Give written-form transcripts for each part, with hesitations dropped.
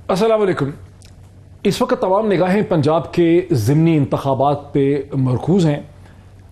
अस्सलाम वालेकुम। इस वक्त तमाम निगाहें पंजाब के ज़िमनी इंतखाबात पे मरकूज़ हैं,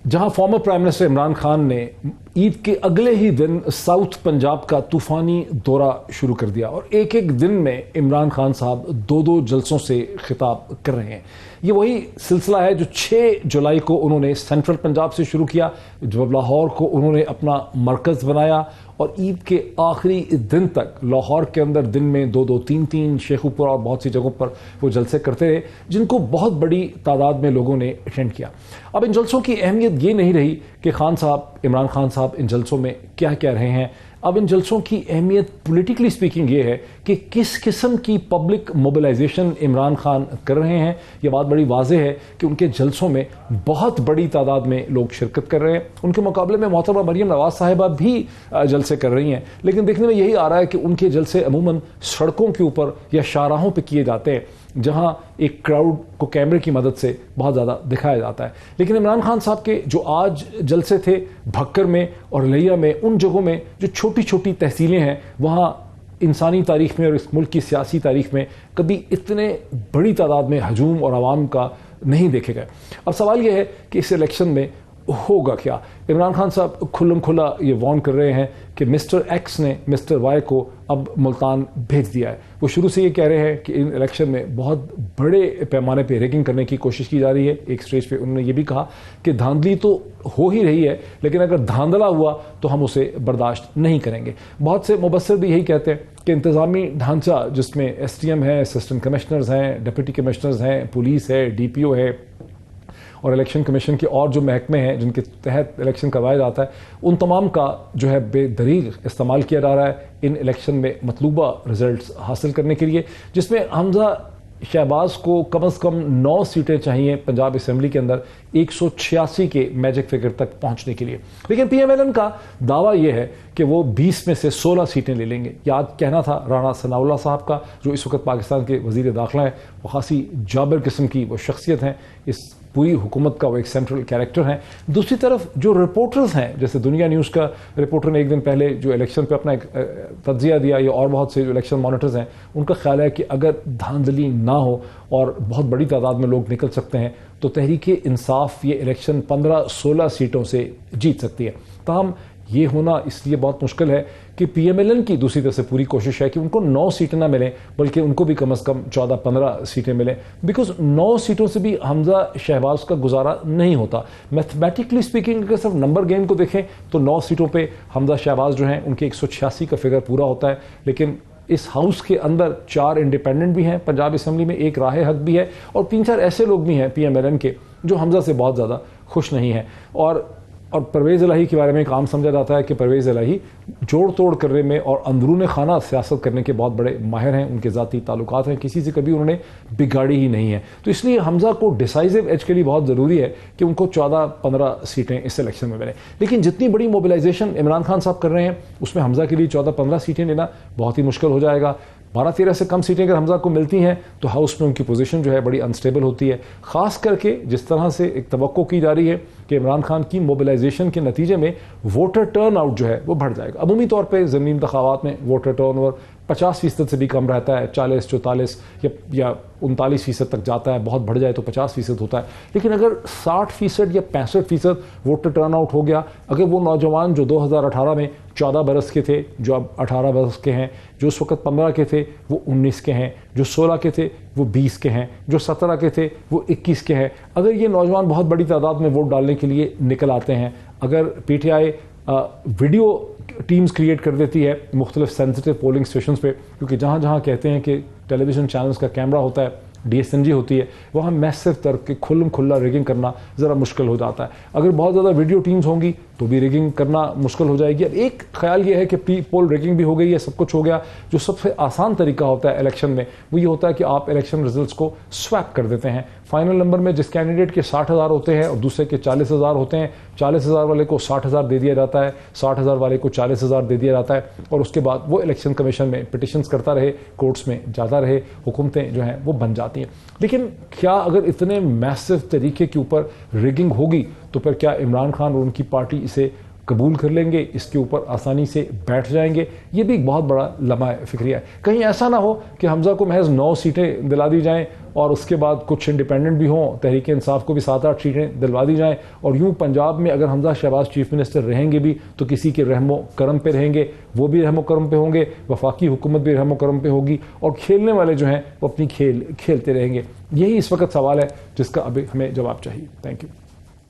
जहां former prime minister Imran Khan ने ईद के अगले ही दिन साउथ पंजाब का तूफ़ानी दौरा शुरू कर दिया और एक एक दिन में इमरान खान साहब दो दो जलसों से खिताब कर रहे हैं। ये वही सिलसिला है जो 6 जुलाई को उन्होंने सेंट्रल पंजाब से शुरू किया, जब लाहौर को उन्होंने अपना मरकज़ बनाया और ईद के आखिरी दिन तक लाहौर के अंदर दिन में 2-2, 3-3, शेखुपुरा और बहुत सी जगहों पर वो जलसे करते रहे, जिनको बहुत बड़ी तादाद में लोगों ने अटेंड किया। अब इन जलसों की अहमियत ये नहीं रही कि खान साहब, इमरान खान साहब इन जलसों में क्या कह रहे हैं। अब इन जलसों की अहमियत पॉलिटिकली स्पीकिंग ये है कि किस किस्म की पब्लिक मोबिलाइजेशन इमरान खान कर रहे हैं। ये बात बड़ी वाज़ेह है कि उनके जलसों में बहुत बड़ी तादाद में लोग शिरकत कर रहे हैं। उनके मुकाबले में मोहतरमा मरियम नवाज साहिबा भी जलसे कर रही हैं, लेकिन देखने में यही आ रहा है कि उनके जलसे अमूमन सड़कों के ऊपर या शाहराहों पर किए जाते हैं, जहां एक क्राउड को कैमरे की मदद से बहुत ज़्यादा दिखाया जाता है। लेकिन इमरान खान साहब के जो आज जलसे थे भक्कर में और लिया में, उन जगहों में जो छोटी छोटी तहसीलें हैं, वहाँ इंसानी तारीख में और इस मुल्क की सियासी तारीख में कभी इतने बड़ी तादाद में हजूम और आवाम का नहीं देखे गए। अब सवाल यह है कि इस इलेक्शन में होगा क्या। इमरान खान साहब खुल्लम खुला ये वार्न कर रहे हैं कि मिस्टर एक्स ने मिस्टर वाई को अब मुल्तान भेज दिया है। वो शुरू से ये कह रहे हैं कि इन इलेक्शन में बहुत बड़े पैमाने पे रेगिंग करने की कोशिश की जा रही है। एक स्टेज पे उन्होंने ये भी कहा कि धांधली तो हो ही रही है, लेकिन अगर धांधला हुआ तो हम उसे बर्दाश्त नहीं करेंगे। बहुत से मुबस्सिर भी यही कहते हैं कि इंतज़ामी ढांचा जिसमें STM है, असिस्टेंट कमिश्नर्स हैं, डिप्टी कमिश्नर्स हैं, पुलिस है, DPO है और इलेक्शन कमीशन के और जो महकमे हैं जिनके तहत इलेक्शन करवाया जाता है, उन तमाम का जो है बेदरीग इस्तेमाल किया जा रहा है इन इलेक्शन में मतलूबा रिजल्ट्स हासिल करने के लिए, जिसमें हमजा शहबाज को कम से कम 9 सीटें चाहिए पंजाब असेंबली के अंदर 186 के मैजिक फिगर तक पहुंचने के लिए। लेकिन PMLN का दावा यह है कि वो 20 में से 16 सीटें ले लेंगे। याद कहना था राणा सनाउल्लाह साहब का, जो इस वक्त पाकिस्तान के वजीर दाखिला हैं। वो खासी जाबिर किस्म की वो शख्सियत हैं, इस पूरी हुकूमत का वो एक सेंट्रल कैरेक्टर हैं। दूसरी तरफ जो रिपोर्टर्स हैं, जैसे दुनिया न्यूज़ का रिपोर्टर ने एक दिन पहले जो इलेक्शन पे अपना एक तज्जिया दिया, या और बहुत से जो इलेक्शन मॉनिटर्स हैं, उनका ख्याल है कि अगर धांधली ना हो और बहुत बड़ी तादाद में लोग निकल सकते हैं तो तहरीक इंसाफ ये इलेक्शन 15-16 सीटों से जीत सकती है। ताहम ये होना इसलिए बहुत मुश्किल है कि PMLN की दूसरी तरफ से पूरी कोशिश है कि उनको 9 सीटें ना मिलें, बल्कि उनको भी कम से कम 14-15 सीटें मिलें, बिकॉज 9 सीटों से भी हमजा शहबाज का गुजारा नहीं होता। मैथमेटिकली स्पीकिंग अगर सिर्फ नंबर गेम को देखें तो 9 सीटों पे हमजा शहबाज जो हैं उनके 186 का फिगर पूरा होता है, लेकिन इस हाउस के अंदर 4 इंडिपेंडेंट भी हैं पंजाब असेंबली में, एक राह हक भी है और 3-4 ऐसे लोग भी हैं PMLN के जो हमजा से बहुत ज़्यादा खुश नहीं हैं। और परवेज़ इलाही के बारे में एक आम समझा जाता है कि परवेज़ इलाही जोड़ तोड़ करने में और अंदरून खाना सियासत करने के बहुत बड़े माहिर हैं, उनके ज़ाती ताल्लुकात हैं, किसी से कभी उन्होंने बिगाड़ी ही नहीं है। तो इसलिए हमजा को डिसाइसिव एज के लिए बहुत ज़रूरी है कि उनको 14-15 सीटें इस इलेक्शन में मिलें। लेकिन जितनी बड़ी मोबिलाइजेशन इमरान खान साहब कर रहे हैं उसमें हमजा के लिए 14-15 सीटें लेना बहुत ही मुश्किल हो जाएगा। 12-13 से कम सीटें अगर हमजा को मिलती हैं तो हाउस में उनकी पोजीशन जो है बड़ी अनस्टेबल होती है, खास करके जिस तरह से एक तवक्को की जा रही है कि इमरान खान की मोबिलाइजेशन के नतीजे में वोटर टर्न आउट जो है वो बढ़ जाएगा। अमूमी तौर पर ज़मीनी इंतखाबात में वोटर टर्न ओवर 50% से भी कम रहता है, 40-44 या 39% तक जाता है, बहुत बढ़ जाए तो 50% होता है। लेकिन अगर 60% या 65% वोटर टर्न आउट हो गया, अगर वो नौजवान जो 2018 में 14 बरस के थे जो अब 18 बरस के हैं, जो उस वक्त 15 के थे वो 19 के हैं, जो 16 के थे वो 20 के हैं, जो 17 के थे वो 21 के हैं, अगर ये नौजवान बहुत बड़ी तादाद में वोट डालने के लिए निकल आते हैं, अगर PTI वीडियो टीम्स क्रिएट कर देती है मुख्तलिफ सेंसिटिव पोलिंग स्टेशंस पे, क्योंकि जहाँ जहाँ कहते हैं कि टेलीविज़न चैनल्स का कैमरा होता है, DSNG होती है, वहाँ मैसिव तर के खुल्लम खुल्ला रिगिंग करना ज़रा मुश्किल हो जाता है। अगर बहुत ज़्यादा वीडियो टीम्स होंगी तो भी रिगिंग करना मुश्किल हो जाएगी। अब एक ख्याल ये है कि प्री पोल रिगिंग भी हो गई है, सब कुछ हो गया। जो सबसे आसान तरीका होता है इलेक्शन में वो ये होता है कि आप इलेक्शन रिजल्ट्स को स्वैप कर देते हैं। फाइनल नंबर में जिस कैंडिडेट के 60,000 होते हैं और दूसरे के 40,000 होते हैं, 40,000 वाले को 60,000 दे दिया जाता है, 60,000 वाले को 40,000 दे दिया जाता है और उसके बाद वो इलेक्शन कमीशन में पिटिशंस करता रहे, कोर्ट्स में जाता रहे, हुकूमतें जो हैं वो बन जाती हैं। लेकिन क्या अगर इतने मैसिव तरीके के ऊपर रिगिंग होगी तो फिर क्या इमरान खान और उनकी पार्टी इसे قبول کر لیں گے، اس کے اوپر آسانی سے بیٹھ جائیں گے. یہ بھی ایک بہت بڑا لمحہ فکریہ ہے. کہیں ایسا نہ ہو کہ حمزہ کو محض 9 سیٹیں دلا دی جائیں اور اس کے بعد کچھ انڈیپینڈنٹ بھی ہوں، تحریک انصاف کو بھی 7-8 سیٹیں دلوا دی جائیں، اور یوں پنجاب میں اگر حمزہ شہباز چیف منسٹر رہیں گے بھی تو کسی کے رحم و کرم پہ رہیں گے، وہ بھی رحم و کرم پہ ہوں گے، وفاقی حکومت بھی رحم و کرم پہ ہوگی، اور کھیلنے والے جو ہیں وہ اپنی کھیل کھیلتے رہیں گے. یہی اس وقت سوال ہے جس کا ابھی ہمیں جواب چاہیے. Thank you.